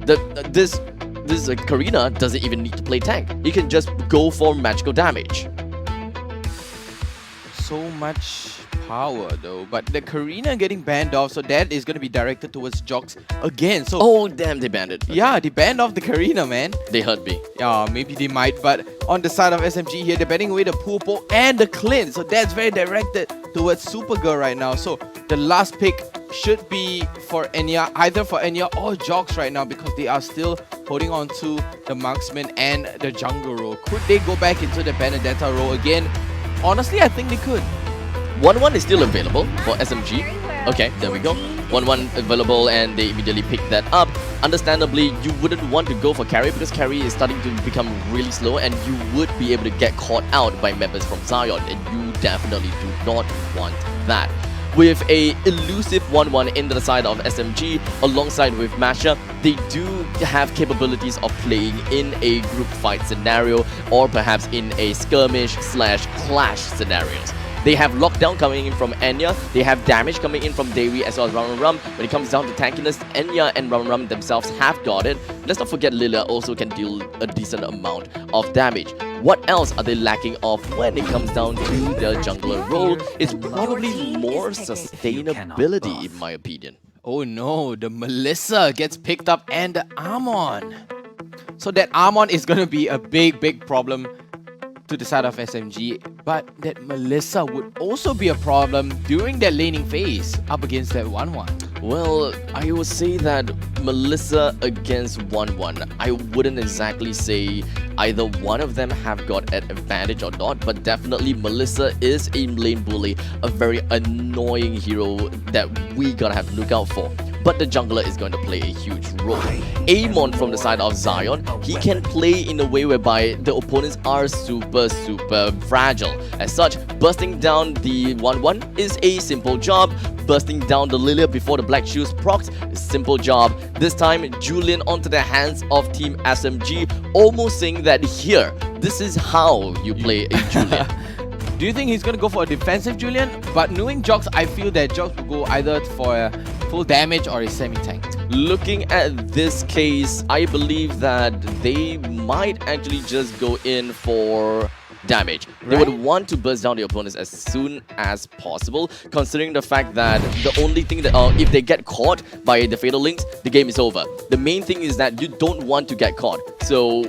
This Karina doesn't even need to play tank. He can just go for magical damage. So much power though, but the Karina getting banned off, so that is going to be directed towards Joxxx again. So oh damn, they banned it. Okay. Yeah, they banned off the Karina, man. They hurt me. Yeah, maybe they might, but on the side of SMG here, they're banning away the Purple and the Clint, so that's very directed towards SUPERGIRL right now. So the last pick should be for Enya, either for Enya or Joxxx right now, because they are still holding on to the Marksman and the Jungle role. Could they go back into the Benedetta role again? Honestly, I think they could. 1-1 is still available for SMG. Okay, there we go. 1-1 available and they immediately pick that up. Understandably, you wouldn't want to go for carry because carry is starting to become really slow and you would be able to get caught out by members from Zion, and you definitely do not want that. With a elusive 1-1 into the side of SMG alongside with Masha, they do have capabilities of playing in a group fight scenario or perhaps in a skirmish/clash scenarios. They have lockdown coming in from Enya, they have damage coming in from Dewi as well as Rum. When it comes down to tankiness, Enya and Rum themselves have got it. Let's not forget Lilia also can deal a decent amount of damage. What else are they lacking of when it comes down to their jungler role? It's probably more sustainability in my opinion. Oh no, the Melissa gets picked up and the Amon. So that Amon is going to be a big problem to the side of SMG, but that Melissa would also be a problem during that laning phase up against that 1-1. Well, I would say that Melissa against 1-1, I wouldn't exactly say either one of them have got an advantage or not, but definitely Melissa is a lane bully, a very annoying hero that we gotta have to look out for. But the jungler is going to play a huge role. Amon from the side of Zion, he can play in a way whereby the opponents are super fragile. As such, bursting down the 1-1 is a simple job. Bursting down the Lilia before the Black Shoes procs, simple job. This time, Julian onto the hands of Team SMG, almost saying that here, this is how you play a Julian. Do you think he's going to go for a defensive Julian? But knowing Joxxx, I feel that Joxxx will go either for a full damage or a semi-tank. Looking at this case, I believe that they might actually just go in for damage. They would want to burst down the opponents as soon as possible, considering the fact that the only thing that if they get caught by the Fatal Links, the game is over. The main thing is that you don't want to get caught. So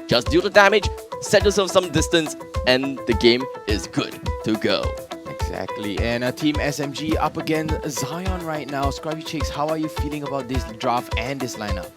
just deal the damage, set yourself some distance, and the game is good to go. Exactly, and Team SMG up against Zion right now. SCRUBBYCHEEKS, how are you feeling about this draft and this lineup?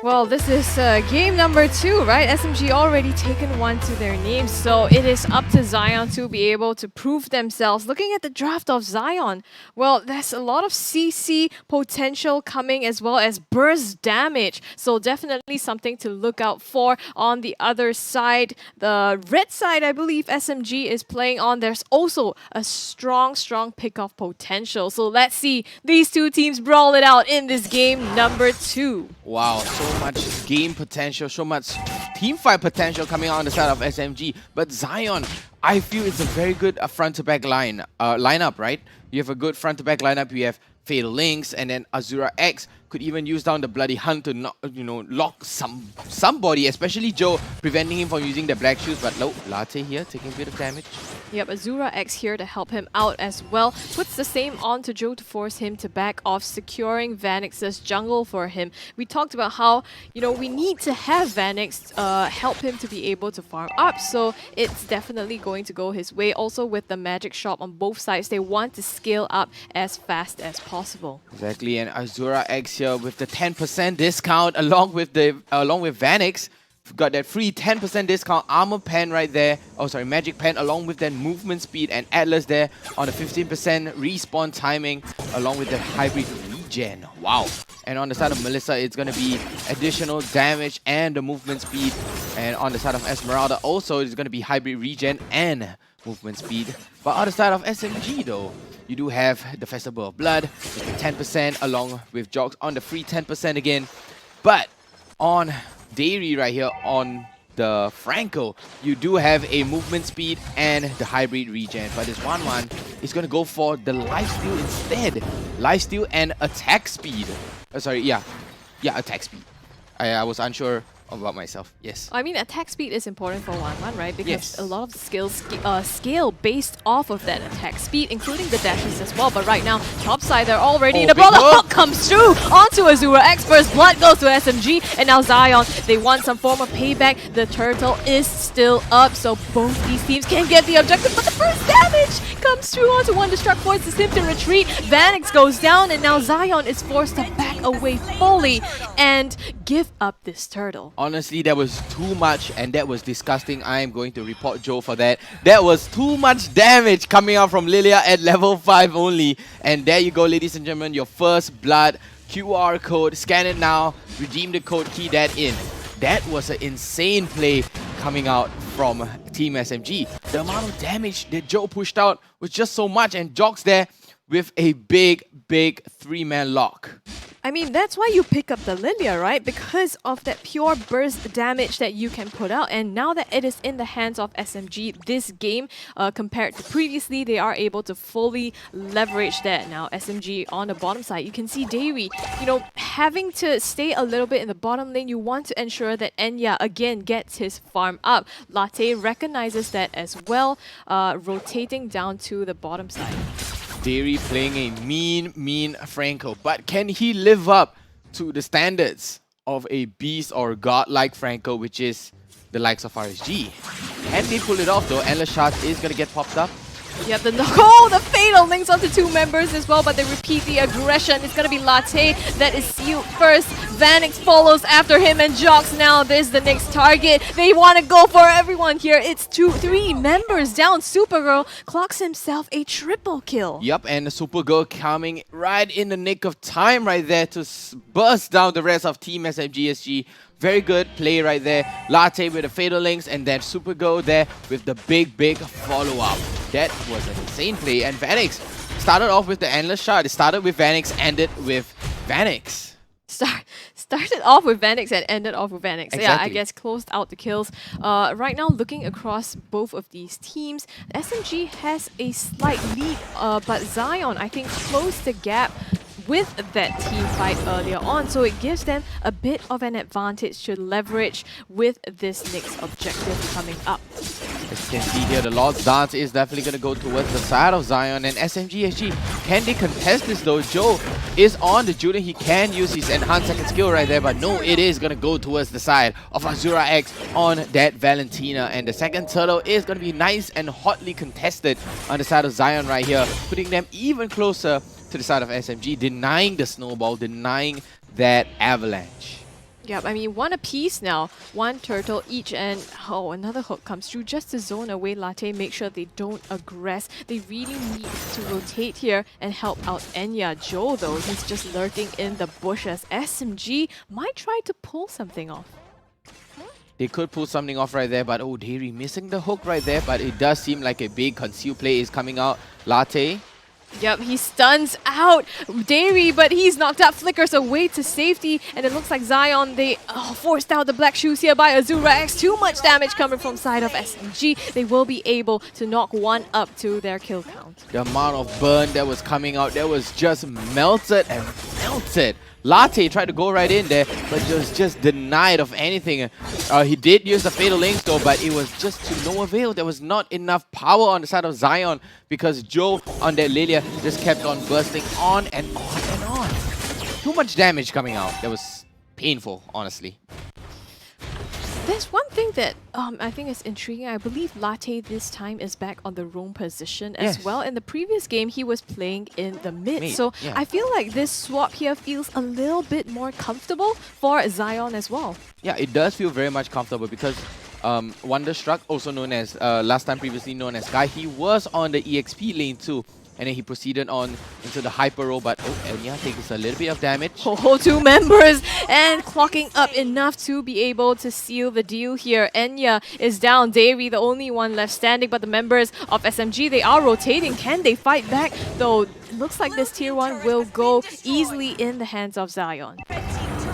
Well, this is game number 2, right? SMG already taken one to their name, so it is up to Zion to be able to prove themselves. Looking at the draft of Zion, well, there's a lot of CC potential coming as well as burst damage, so definitely something to look out for. On the other side, the red side, I believe SMG is playing on, there's also a strong pick-off potential. So let's see these two teams brawl it out in this game number 2. Wow, so much game potential, so much team fight potential coming out on the side of SMG. But Zion, I feel it's a very good front-to-back lineup, right? You have a good front-to-back lineup. You have Fatal Links, and then Azura X could even use down the Bloody Hunt to not, lock somebody, especially Joe, preventing him from using the Black Shoes. But no, Latte here taking a bit of damage. Yep, Azura X here to help him out as well. Puts the same on to Joe to force him to back off, securing Vanix's jungle for him. We talked about how, we need to have Vanix help him to be able to farm up. So it's definitely going to go his way. Also with the magic shop on both sides, they want to scale up as fast as possible. Exactly, and Azura X here with the 10% discount along with Vanix. We've got that free 10% discount armor pen right there. Oh, sorry, magic pen along with that movement speed, and Atlas there on the 15% respawn timing along with that hybrid regen. Wow. And on the side of Melissa, it's going to be additional damage and the movement speed. And on the side of Esmeralda also, it's going to be hybrid regen and movement speed. But on the side of SMG though, you do have the Festival of Blood with the 10% along with Joxxx on the free 10% again. But on Dairy right here on the Franco, you do have a movement speed and the hybrid regen. But this 1-1 is going to go for the lifesteal instead. Lifesteal and attack speed. Attack speed. I was unsure about myself. Yes. I mean, attack speed is important for 1-1, right? Because Yes. a lot of skills scale based off of that attack speed, including the dashes as well. But right now, top side, they're already in the big ball. The hook. hook comes through onto Azura X. First blood goes to SMG, and now Zion, they want some form of payback. The turtle is still up, so both these teams can get the objective. But the first damage comes through onto wonderstruck, forces him to retreat. Vanix goes down, and now Zion is forced to back away fully and give up this turtle. Honestly, that was too much and that was disgusting. I am going to report Joe for that. That was too much damage coming out from Lilia at level 5 only. And there you go, ladies and gentlemen, your first blood. QR code, scan it now, redeem the code, key that in. That was an insane play coming out from Team SMG. The amount of damage that Joe pushed out was just so much, and Joxxx there with a big 3-man lock. I mean, that's why you pick up the Lilia, right? Because of that pure burst damage that you can put out. And now that it is in the hands of SMG, this game, compared to previously, they are able to fully leverage that. Now, SMG on the bottom side, you can see Dairy, you know, having to stay a little bit in the bottom lane. You want to ensure that Enya, again, gets his farm up. Latte recognizes that as well, rotating down to the bottom side. Dairy playing a mean Franco, but can he live up to the standards of a beast or god-like Franco, which is the likes of RSG? Can they pull it off though? Endless Shot is gonna get popped up. Yep, the fatal links onto 2 members as well, but they repeat the aggression. It's gonna be Latte that is sealed first. Vanix follows after him, and Joxxx now is the next target. They want to go for everyone here. It's 3 members down. SUPERGIRL clocks himself a triple kill. Yup, and the SUPERGIRL coming right in the nick of time right there to burst down the rest of Team SMGSG. Very good play right there. Latte with the fatal links, and then SUPERGIRL there with the big follow-up. That was an insane play, and Vanix started off with the endless shot. It started with Vanix, ended with Vanix. Started off with Vanix and ended off with Vanix. Exactly. Yeah, I guess closed out the kills. Right now, looking across both of these teams, SMG has a slight lead, but Zion, I think, closed the gap with that team fight earlier on, so it gives them a bit of an advantage to leverage with this next objective coming up. As you can see here, the Lord's Dance is definitely going to go towards the side of Zion, and SMGSG, can they contest this though? Joe is on the Julian. He can use his enhanced second skill right there, but no, it is going to go towards the side of Azura X on that Valentina, and the second turtle is going to be nice and hotly contested on the side of Zion right here, putting them even closer to the side of SMG, denying the snowball, denying that avalanche. Yep, I mean, 1 apiece now, 1 turtle each, and oh, another hook comes through just to zone away Latte, make sure they don't aggress. They really need to rotate here and help out Enya. Joe, though, he's just lurking in the bushes. SMG might try to pull something off. They could pull something off right there, but oh, Dairy missing the hook right there, but it does seem like a big conceal play is coming out. Latte. Yep, he stuns out Dairy, but he's knocked out, flickers away to safety, and it looks like Zion, they forced out the black shoes here by Azura X. Too much damage coming from side of SMG. They will be able to knock 1 up to their kill count. The amount of burn that was coming out, that was just melted and melted. Latte tried to go right in there, but was just denied of anything. He did use the fatal links though, but it was just to no avail. There was not enough power on the side of Zion because Joe on that Lilia just kept on bursting on and on and on. Too much damage coming out. That was painful, honestly. There's one thing that I think is intriguing. I believe Latte this time is back on the roam position as well. In the previous game, he was playing in the mid. So yeah. I feel like this swap here feels a little bit more comfortable for Zion as well. Yeah, it does feel very much comfortable because Wonderstruck, also known as, last time previously known as Sky, he was on the EXP lane too. And then he proceeded on into the hyper roll, but Enya takes a little bit of damage. Oh, 2 members and clocking up enough to be able to seal the deal here. Enya is down. Dairy, the only one left standing, but the members of SMG, they are rotating. Can they fight back? Though, it looks like this tier 1 will go easily in the hands of Zion.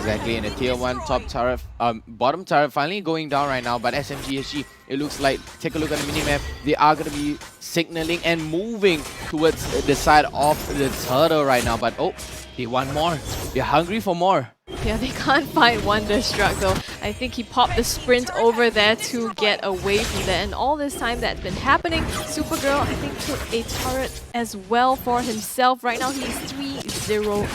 Exactly, and the tier 1 top turret, bottom turret finally going down right now, but SMGSG, it looks like, take a look at the minimap, they are going to be signaling and moving towards the side of the turtle right now, but oh, they want more. They're hungry for more. Yeah, they can't find Wonderstruck though. I think he popped the sprint over there to get away from that. And all this time that's been happening, SUPERGIRL, I think, took a turret as well for himself. Right now, he's 3-0-1.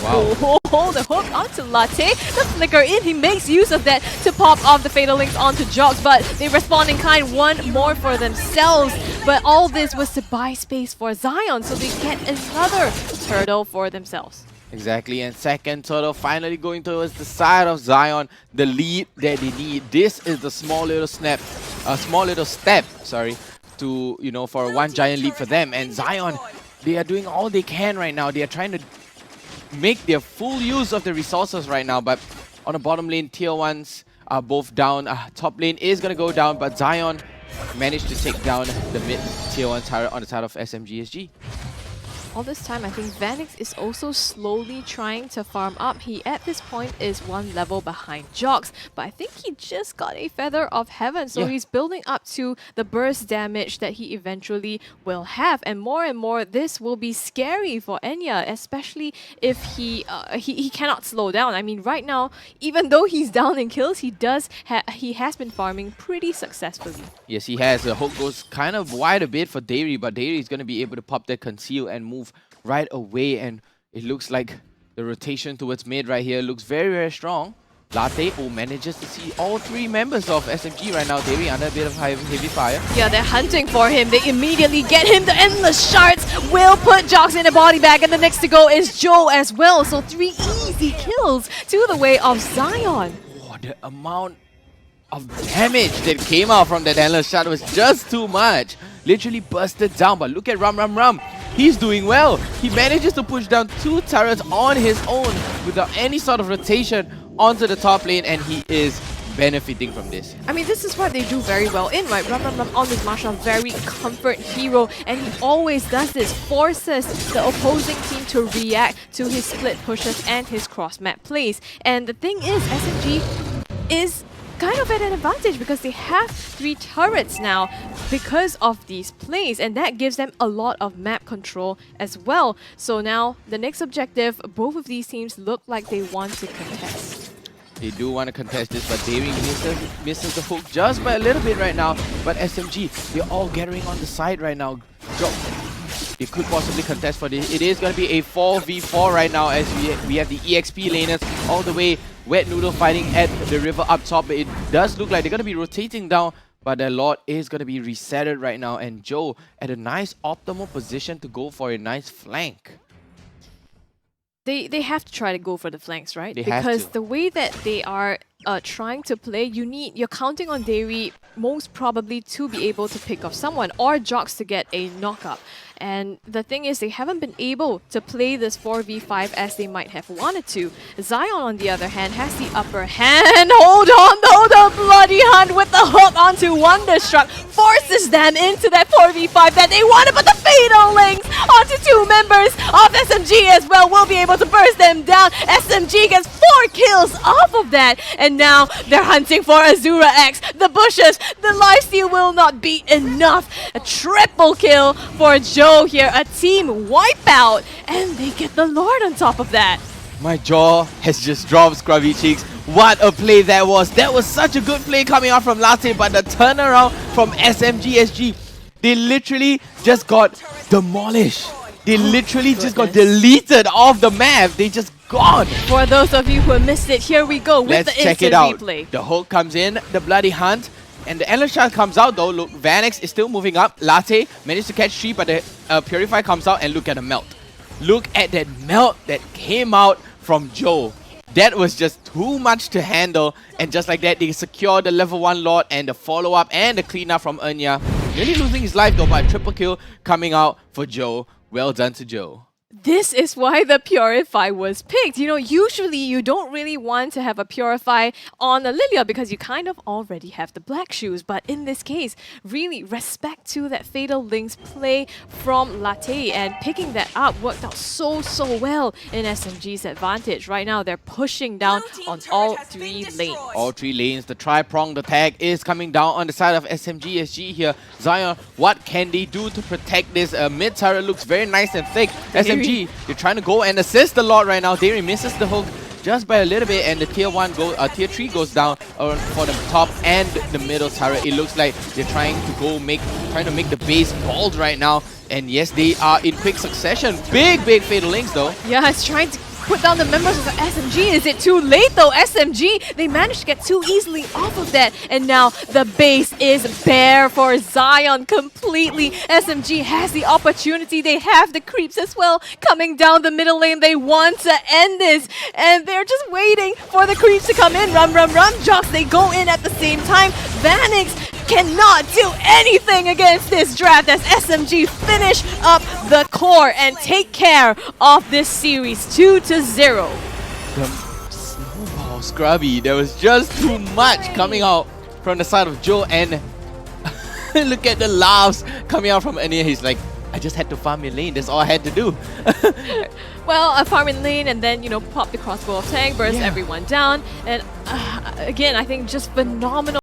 Wow. Oh, the hook onto Latte. The flicker in, he makes use of that to pop off the Fatal Links onto Joxxx. But they respond in kind, one more for themselves. But all this was to buy space for Zion, so they get another turtle for themselves. Exactly, and second turtle finally going towards the side of Zion, the lead that they need. This is the small little step, sorry, to, you know, for one giant leap for them. And Zion, they are doing all they can right now. They are trying to make their full use of the resources right now, but on the bottom lane, tier 1s are both down. Top lane is going to go down, but Zion managed to take down the mid tier 1 turret on the side of SMGSG. All this time, I think Vanix is also slowly trying to farm up. He, at this point, is one level behind Joxxx, but I think he just got a Feather of Heaven, so he's building up to the burst damage that he eventually will have. And more, this will be scary for Enya, especially if he cannot slow down. I mean, right now, even though he's down in kills, he has been farming pretty successfully. Yes, he has. The hook goes kind of wide a bit for Dairy, but Dairy is going to be able to pop that conceal and move right away, and it looks like the rotation towards mid right here looks very strong. Latte manages to see all three members of SMG right now. Dairy under a bit of heavy fire. Yeah, they're hunting for him. They immediately get him. The endless shards will put Joxxx in a body bag, and the next to go is Joe as well. So 3 easy kills to the way of Zion. Oh, the amount of damage that came out from that endless shot was just too much. Literally busted down, but look at Rum. He's doing well. He manages to push down 2 turrets on his own without any sort of rotation onto the top lane, and he is benefiting from this. I mean, this is what they do very well in, right? Rum on this Marshall, very comfort hero, and he always does this, forces the opposing team to react to his split pushes and his cross-map plays. And the thing is, SMG is kind of at an advantage because they have 3 turrets now because of these plays, and that gives them a lot of map control as well. So now the next objective, both of these teams look like they want to contest. They do want to contest this, but Daring misses the hook just by a little bit right now. But SMG, they're all gathering on the side right now. They could possibly contest for this. It is going to be a 4v4 right now as we have the EXP laners all the way. Wet Noodle fighting at the river up top, but it does look like they're going to be rotating down, but their Lord is going to be resetted right now, and Joe at a nice optimal position to go for a nice flank. They have to try to go for the flanks, right? Because the way that they are trying to play, you're counting on Dairy most probably to be able to pick off someone, or Joxxx to get a knock-up. And the thing is, they haven't been able to play this 4v5 as they might have wanted to. Zion, on the other hand, has the upper hand. Hold on, though, the bloody hunt with the hook onto Wonderstruck forces them into that 4v5 that they wanted, but the Fatal Links onto 2 members of SMG as well will be able to burst them down. SMG gets 4 kills off of that, and now they're hunting for Azura X. The bushes, the lifesteal will not be enough. A triple kill for Joe here, a team wipeout, and they get the Lord on top of that. My jaw has just dropped, Scrubby Cheeks. What a play that was. That was such a good play coming out from Latte, but the turnaround from SMGSG, they literally just got demolished. They literally just got deleted off the map. They just gone. For those of you who missed it, here we go with the instant replay. The hook comes in, the bloody hunt, and the endless shot comes out though. Look, Vanix is still moving up. Latte managed to catch 3, but the Purify comes out, and look at the melt. Look at that melt that came out from Joe. That was just too much to handle, and just like that, they secure the level 1 Lord and the follow-up and the cleanup from Enya. Nearly losing his life though, but a triple kill coming out for Joe. Well done to Joe. This is why the Purify was picked. You know, usually you don't really want to have a Purify on a Lilia because you kind of already have the black shoes. But in this case, really respect to that Fatal Links play from Latte, and picking that up worked out so well in SMG's advantage. Right now, they're pushing down on all 3 lanes. All 3 lanes, the tri-pronged attack is coming down on the side of SMG here. Zion, what can they do to protect this? Mid turret looks very nice and thick. SMG, they're trying to go and assist a lot right now. Dairy misses the hook just by a little bit, and the tier 3 goes down for the top and the middle turret. It looks like they're trying to make the base bald right now. And yes, they are in quick succession. Big Fatal Links though. Yeah, it's trying to put down the members of the SMG. Is it too late though? SMG, they managed to get too easily off of that. And now the base is bare for Zion completely. SMG has the opportunity. They have the creeps as well coming down the middle lane. They want to end this. And they're just waiting for the creeps to come in. Run. Joxxx, they go in at the same time. Vanix cannot do anything against this draft as SMG finish up the core and take care of this series 2-0. The snowball Scrubby, there was just too much coming out from the side of Joe, and look at the laughs coming out from Enya. He's like, I just had to farm your lane, that's all I had to do. Well, a farm in lane and then, you know, pop the crossbow of tank, burst everyone down. And again, I think just phenomenal